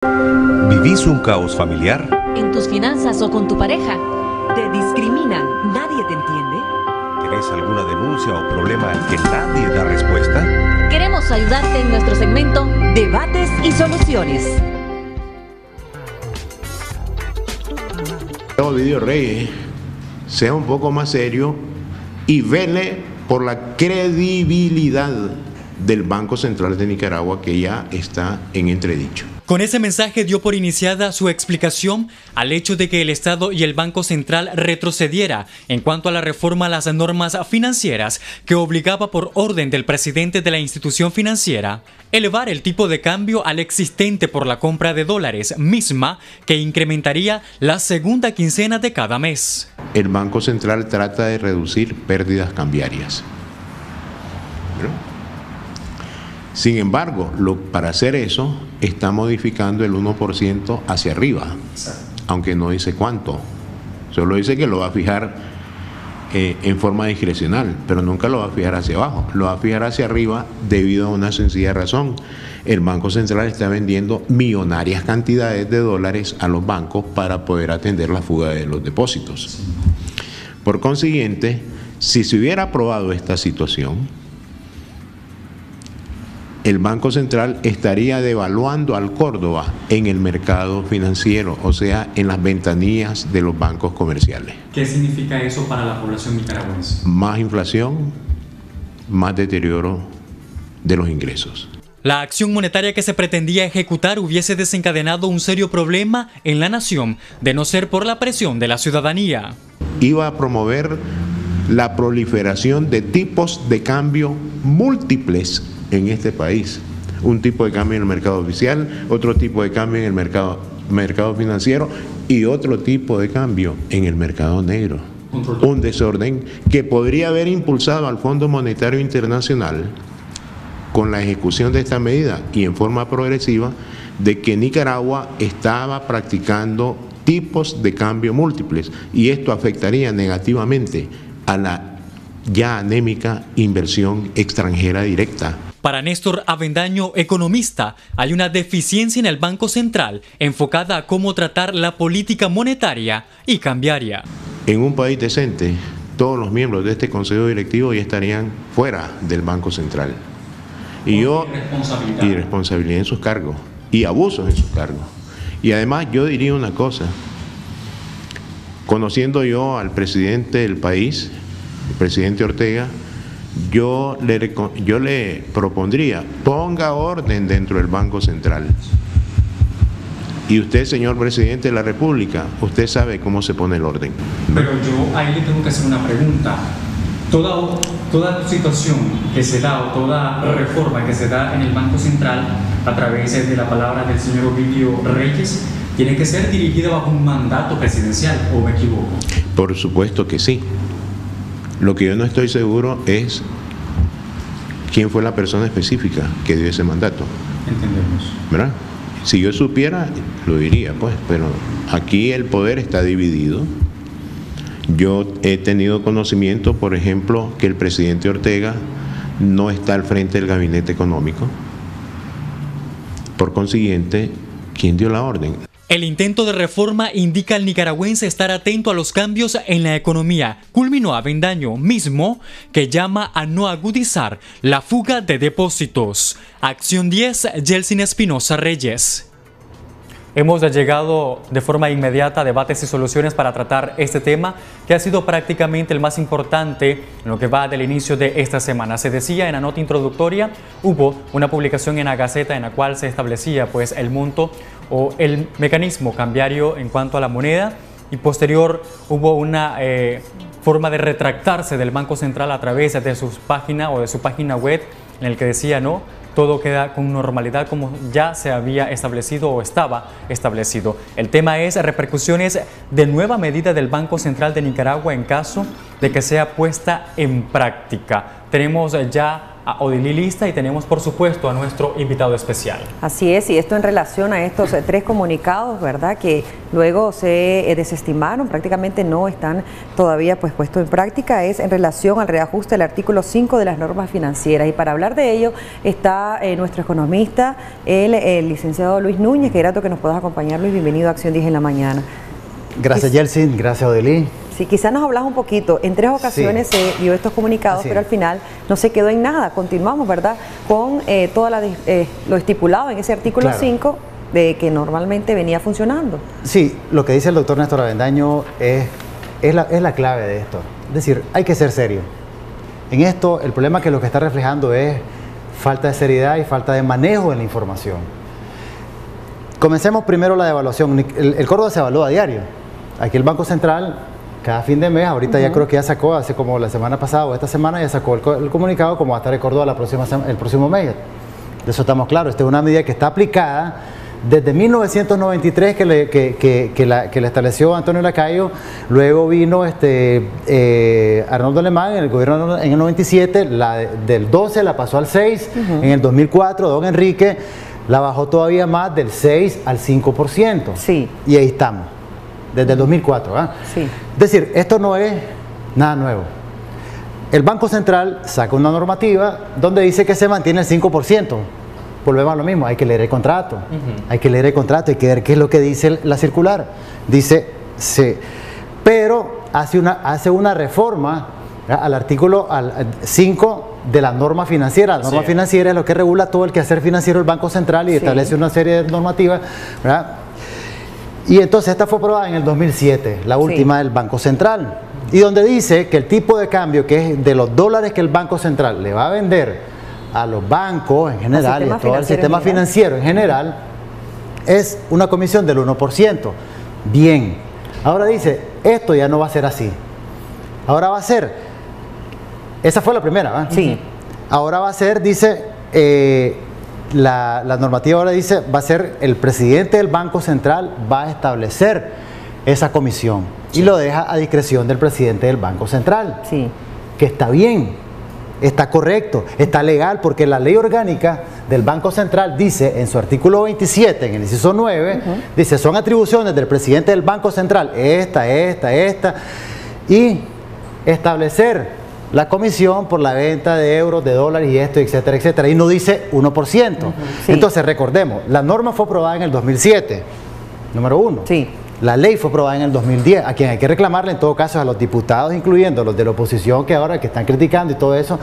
¿Vivís un caos familiar? ¿En tus finanzas o con tu pareja? ¿Te discriminan? ¿Nadie te entiende? ¿Tenés alguna denuncia o problema al que nadie da respuesta? Queremos ayudarte en nuestro segmento Debates y Soluciones. Ovidio Reyes sea un poco más serio y vele por la credibilidad del Banco Central de Nicaragua, que ya está en entredicho. Con ese mensaje dio por iniciada su explicación al hecho de que el Estado y el Banco Central retrocediera en cuanto a la reforma a las normas financieras que obligaba por orden del presidente de la institución financiera elevar el tipo de cambio al existente por la compra de dólares, misma que incrementaría la segunda quincena de cada mes. El Banco Central trata de reducir pérdidas cambiarias. Sin embargo, para hacer eso, está modificando el 1% hacia arriba, aunque no dice cuánto. Solo dice que lo va a fijar en forma discrecional, pero nunca lo va a fijar hacia abajo. Lo va a fijar hacia arriba debido a una sencilla razón. El Banco Central está vendiendo millonarias cantidades de dólares a los bancos para poder atender la fuga de los depósitos. Por consiguiente, si se hubiera aprobado esta situación, el Banco Central estaría devaluando al Córdoba en el mercado financiero, o sea, en las ventanillas de los bancos comerciales. ¿Qué significa eso para la población nicaragüense? Más inflación, más deterioro de los ingresos. La acción monetaria que se pretendía ejecutar hubiese desencadenado un serio problema en la nación, de no ser por la presión de la ciudadanía. Iba a promover la proliferación de tipos de cambio múltiples en este país. Un tipo de cambio en el mercado oficial, otro tipo de cambio en el mercado financiero y otro tipo de cambio en el mercado negro. Un desorden que podría haber impulsado al Fondo Monetario Internacional con la ejecución de esta medida y en forma progresiva de que Nicaragua estaba practicando tipos de cambio múltiples, y esto afectaría negativamente a la ya anémica inversión extranjera directa. Para Néstor Avendaño, economista, hay una deficiencia en el Banco Central enfocada a cómo tratar la política monetaria y cambiaria. En un país decente, todos los miembros de este Consejo Directivo ya estarían fuera del Banco Central. Y irresponsabilidad en sus cargos, y abusos en sus cargos. Y además yo diría una cosa, conociendo yo al presidente del país, el presidente Ortega, yo le propondría, ponga orden dentro del Banco Central. Y usted, señor presidente de la República, usted sabe cómo se pone el orden. Pero yo ahí le tengo que hacer una pregunta. Toda situación que se da o toda reforma que se da en el Banco Central a través de la palabra del señor Ovidio Reyes tiene que ser dirigida bajo un mandato presidencial, ¿o me equivoco? Por supuesto que sí. Lo que yo no estoy seguro es quién fue la persona específica que dio ese mandato. Entendemos. ¿Verdad? Si yo supiera, lo diría, pues, pero aquí el poder está dividido. Yo he tenido conocimiento, por ejemplo, que el presidente Ortega no está al frente del gabinete económico. Por consiguiente, ¿quién dio la orden? El intento de reforma indica al nicaragüense estar atento a los cambios en la economía. Culminó Avendaño mismo, que llama a no agudizar la fuga de depósitos. Acción 10, Yeltsin Espinosa Reyes. Hemos llegado de forma inmediata a Debates y Soluciones para tratar este tema, que ha sido prácticamente el más importante en lo que va del inicio de esta semana. Se decía en la nota introductoria, hubo una publicación en la Gaceta en la cual se establecía pues el monto o el mecanismo cambiario en cuanto a la moneda, y posterior hubo una forma de retractarse del Banco Central a través de su página o de su página web, en el que decía no, todo queda con normalidad como ya se había establecido o estaba establecido. El tema es repercusiones de nueva medida del Banco Central de Nicaragua en caso de que sea puesta en práctica. Tenemos ya a Odilí lista y tenemos por supuesto a nuestro invitado especial. Así es, y esto en relación a estos tres comunicados, ¿verdad?, que luego se desestimaron, prácticamente no están todavía pues puestos en práctica, es en relación al reajuste del artículo 5 de las normas financieras. Y para hablar de ello está nuestro economista, el licenciado Luis Núñez. Qué grato que nos puedas acompañar, Luis. Bienvenido a Acción 10 en la mañana. Gracias, Yeltsin. Gracias, Odilí. Sí, quizás nos hablas un poquito. En 3 ocasiones se dio estos comunicados, pero al final no se quedó en nada. Continuamos, ¿verdad?, con lo estipulado en ese artículo 5 de que normalmente venía funcionando. Sí, lo que dice el doctor Néstor Avendaño es la clave de esto. Es decir, hay que ser serio. En esto, el problema que lo que está reflejando es falta de seriedad y falta de manejo de la información. Comencemos primero la devaluación. El Córdoba se evalúa a diario. Aquí el Banco Central, cada fin de mes, ahorita ya creo que ya sacó, hace como la semana pasada o esta semana, ya sacó el comunicado como va a estar el Córdoba el próximo mes. De eso estamos claros. Esta es una medida que está aplicada desde 1993 que la estableció Antonio Lacayo. Luego vino Arnoldo Alemán en el gobierno en el 97, del 12 la pasó al 6, en el 2004 don Enrique la bajó todavía más, del 6 al 5%. Sí. Y ahí estamos, desde el 2004. Sí. Es decir, esto no es nada nuevo. El Banco Central saca una normativa donde dice que se mantiene el 5%. Volvemos a lo mismo, hay que leer el contrato. Hay que leer el contrato, hay que ver qué es lo que dice la circular. Dice, sí, pero hace una reforma al artículo 5 de la norma financiera. La norma financiera es lo que regula todo el quehacer financiero del Banco Central y establece una serie de normativas, ¿verdad? Y entonces esta fue aprobada en el 2007, la última del Banco Central, y donde dice que el tipo de cambio que es de los dólares que el Banco Central le va a vender a los bancos en general y a todo el sistema financiero en general es una comisión del 1%. Bien, ahora dice, esto ya no va a ser así. Ahora va a ser, esa fue la primera, ¿verdad? Sí. Ahora va a ser, dice, la normativa ahora dice, va a ser el presidente del Banco Central va a establecer esa comisión y lo deja a discreción del presidente del Banco Central. Sí. Que está bien, está correcto, está legal, porque la ley orgánica del Banco Central dice en su artículo 27, en el inciso 9, dice, son atribuciones del presidente del Banco Central, esta, y establecer la comisión por la venta de euros, de dólares y esto, etcétera, etcétera. Y no dice 1%. Entonces, recordemos, la norma fue aprobada en el 2007, número 1. Sí. La ley fue aprobada en el 2010, a quien hay que reclamarle en todo caso a los diputados, incluyendo los de la oposición que ahora que están criticando y todo eso,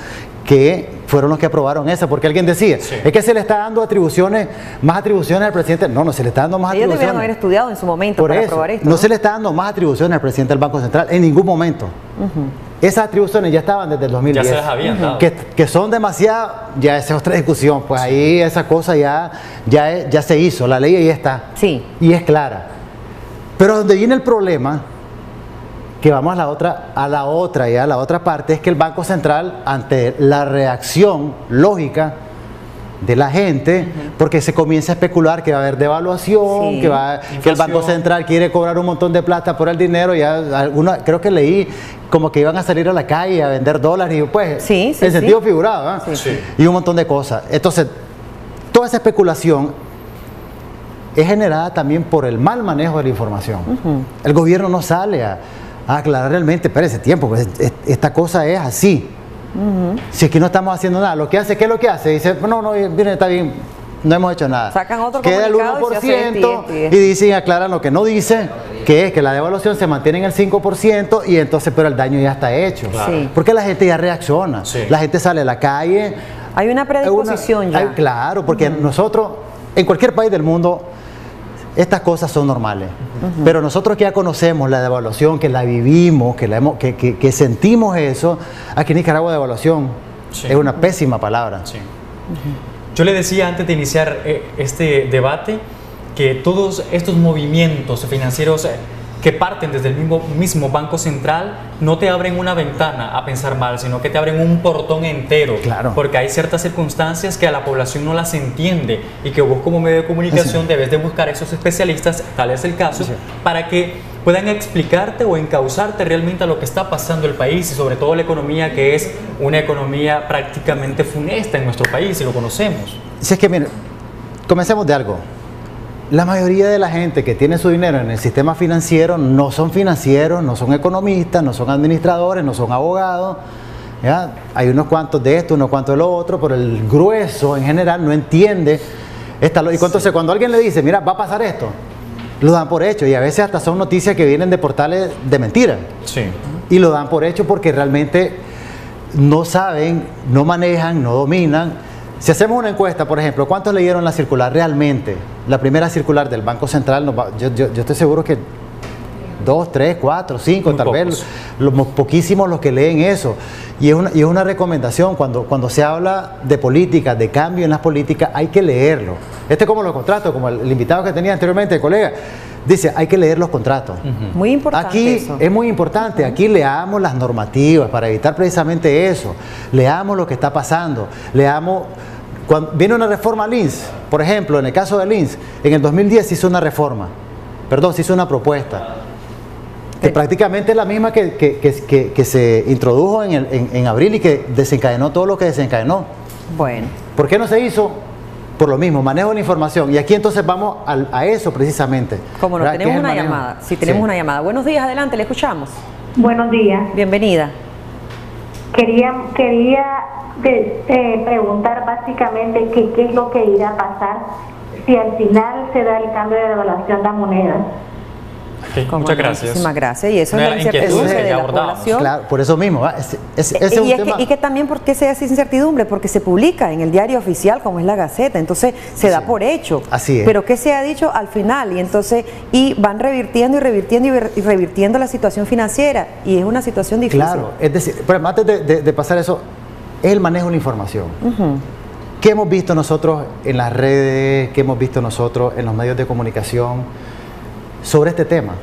que fueron los que aprobaron esa, porque alguien decía, es que se le está dando más atribuciones al presidente. No, se le está dando más Ellos atribuciones. debieron haber estudiado en su momento para aprobar esto. No se le está dando más atribuciones al presidente del Banco Central en ningún momento. Esas atribuciones ya estaban desde el 2010. Ya se las habían dado. Que son demasiadas, ya esa es otra discusión. Pues ahí esa cosa ya se hizo, la ley ahí está. Sí. Y es clara. Pero donde viene el problema, que vamos a la otra parte, es que el Banco Central, ante la reacción lógica de la gente, porque se comienza a especular que va a haber devaluación, que el Banco Central quiere cobrar un montón de plata por el dinero, creo que leí como que iban a salir a la calle a vender dólares, y pues, en sentido figurado, y un montón de cosas. Entonces, toda esa especulación es generada también por el mal manejo de la información. El gobierno no sale a aclarar realmente, espérese tiempo, pues esta cosa es así. Si es que no estamos haciendo nada, ¿qué es lo que hace? Dice, no, viene, está bien, no hemos hecho nada. Sacan otro queda el 1% y dicen, aclaran lo que no dice, que es que la devaluación se mantiene en el 5% y entonces, pero el daño ya está hecho. Sí. Porque la gente ya reacciona, la gente sale a la calle. Hay una predisposición ya. Claro, porque nosotros, en cualquier país del mundo, estas cosas son normales, pero nosotros que ya conocemos la devaluación, que la vivimos, que sentimos eso, aquí en Nicaragua devaluación es una pésima palabra. Yo le decía antes de iniciar este debate que todos estos movimientos financieros que parten desde el mismo Banco Central no te abren una ventana a pensar mal, sino que te abren un portón entero. Claro. Porque hay ciertas circunstancias que a la población no las entiende y que vos como medio de comunicación debes de buscar a esos especialistas, tal es el caso, para que puedan explicarte o encauzarte realmente a lo que está pasando el país y sobre todo la economía, que es una economía prácticamente funesta en nuestro país y lo conocemos. Si es que, miren, comencemos de algo. La mayoría de la gente que tiene su dinero en el sistema financiero no son financieros, no son economistas, no son administradores, no son abogados. ¿Ya? Hay unos cuantos de esto, unos cuantos de lo otro, pero el grueso en general no entiende esta lógica. Entonces, cuando alguien le dice, mira, va a pasar esto, lo dan por hecho y a veces hasta son noticias que vienen de portales de mentira. Sí. Y lo dan por hecho porque realmente no saben, no manejan, no dominan. Si hacemos una encuesta, por ejemplo, ¿cuántos leyeron la circular realmente? La primera circular del Banco Central, yo estoy seguro que 2, 3, 4, 5, Muy tal pocos. vez poquísimos los que leen eso. Y es una recomendación, cuando se habla de política, de cambio en las políticas, hay que leerlo. Este es como los contratos, como el invitado que tenía anteriormente, el colega, dice, hay que leer los contratos. Muy importante Aquí eso. es muy importante, aquí leamos las normativas para evitar precisamente eso, leamos lo que está pasando, leamos, cuando viene una reforma al INS, por ejemplo, en el caso del INS, en el 2010 se hizo una reforma, se hizo una propuesta, que prácticamente es la misma que se introdujo en abril y que desencadenó todo lo que desencadenó. Bueno. ¿Por qué no se hizo? Por lo mismo, manejo de la información. Y aquí entonces vamos a eso precisamente. Como no, ¿verdad? ¿Qué tenemos es el una manejo? llamada. Sí, tenemos una llamada. Buenos días, adelante, le escuchamos. Buenos días. Bienvenida. Quería preguntar básicamente qué es lo que irá a pasar si al final se da el cambio de devaluación de la moneda. Okay, muchas gracias. Muchísimas gracias. Y eso Una es la incertidumbre inquietud que de ya la abordamos. población. Claro, por eso mismo. Ese es un tema. Y que también, ¿por qué se hace incertidumbre? Porque se publica en el diario oficial, como es la Gaceta, entonces se da por hecho. Así es. Pero ¿qué se ha dicho al final? Y van revirtiendo y revirtiendo la situación financiera, y es una situación difícil. Claro, es decir, pero antes de pasar eso, es el manejo de la información. ¿Qué hemos visto nosotros en las redes? ¿Qué hemos visto nosotros en los medios de comunicación sobre este tema?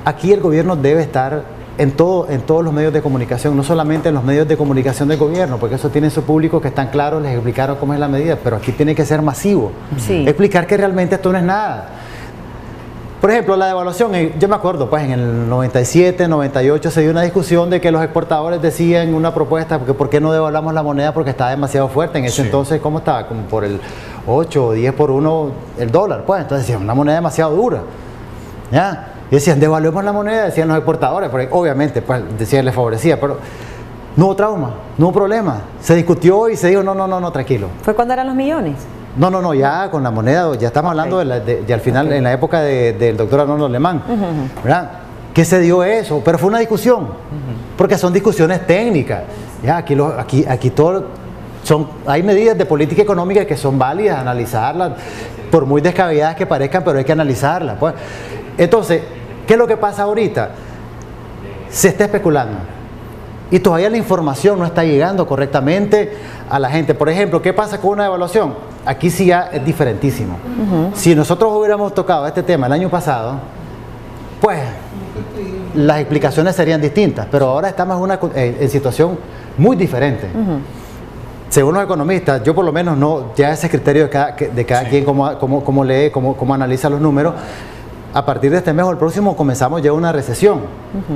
Aquí el gobierno debe estar en todos los medios de comunicación, no solamente en los medios de comunicación del gobierno, porque eso tiene su público que están claros, les explicaron cómo es la medida, pero aquí tiene que ser masivo. Sí. Explicar que realmente esto no es nada. Por ejemplo, la devaluación, yo me acuerdo, pues en el 97, 98 se dio una discusión de que los exportadores decían una propuesta, porque ¿por qué no devaluamos la moneda? Porque estaba demasiado fuerte. En ese entonces, ¿cómo estaba? Como por el 8 o 10 por 1 el dólar. Pues entonces decían, una moneda demasiado dura. ¿Ya? Y decían, devaluemos la moneda, decían los exportadores, porque obviamente, pues decían, les favorecía, pero no hubo trauma, no hubo problema. Se discutió y se dijo, no, tranquilo. ¿Fue cuando eran los millones? No, ya con la moneda, ya estamos hablando de al final, en la época del doctor Arnoldo Alemán, ¿verdad? Que se dio eso, pero fue una discusión, porque son discusiones técnicas. Ya, aquí todo hay medidas de política económica que son válidas, analizarlas, por muy descabelladas que parezcan, pero hay que analizarlas. Pues. Entonces, ¿qué es lo que pasa ahorita? Se está especulando. Y todavía la información no está llegando correctamente a la gente. Por ejemplo, ¿qué pasa con una devaluación? Aquí sí ya es diferentísimo. Si nosotros hubiéramos tocado este tema el año pasado, pues las explicaciones serían distintas. Pero ahora estamos en situación muy diferente. Según los economistas, yo por lo menos no, ya ese criterio de cada quien, cómo lee, cómo analiza los números. A partir de este mes o el próximo comenzamos ya una recesión.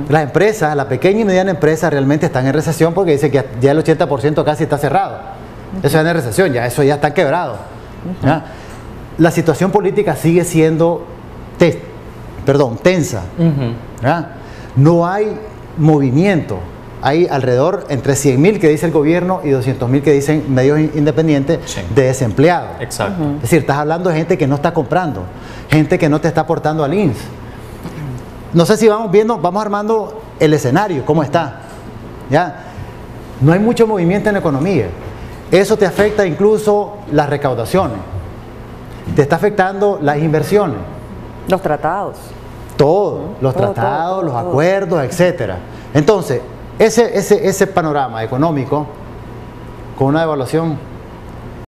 Las empresas, la pequeña y mediana empresa realmente están en recesión porque dicen que ya el 80% casi está cerrado. Eso ya no es recesión, eso ya está quebrado. La situación política sigue siendo tensa. No hay movimiento. Hay alrededor entre 100.000 que dice el gobierno y 200.000 que dicen medios independientes de desempleados. Exacto. Es decir, estás hablando de gente que no está comprando, gente que no te está aportando al INS. No sé si vamos armando el escenario, cómo está. ¿Ya? No hay mucho movimiento en la economía. Eso te afecta incluso las recaudaciones. Te está afectando las inversiones. Los tratados. Todo, los tratados, los acuerdos, etcétera. Entonces, ese panorama económico con una devaluación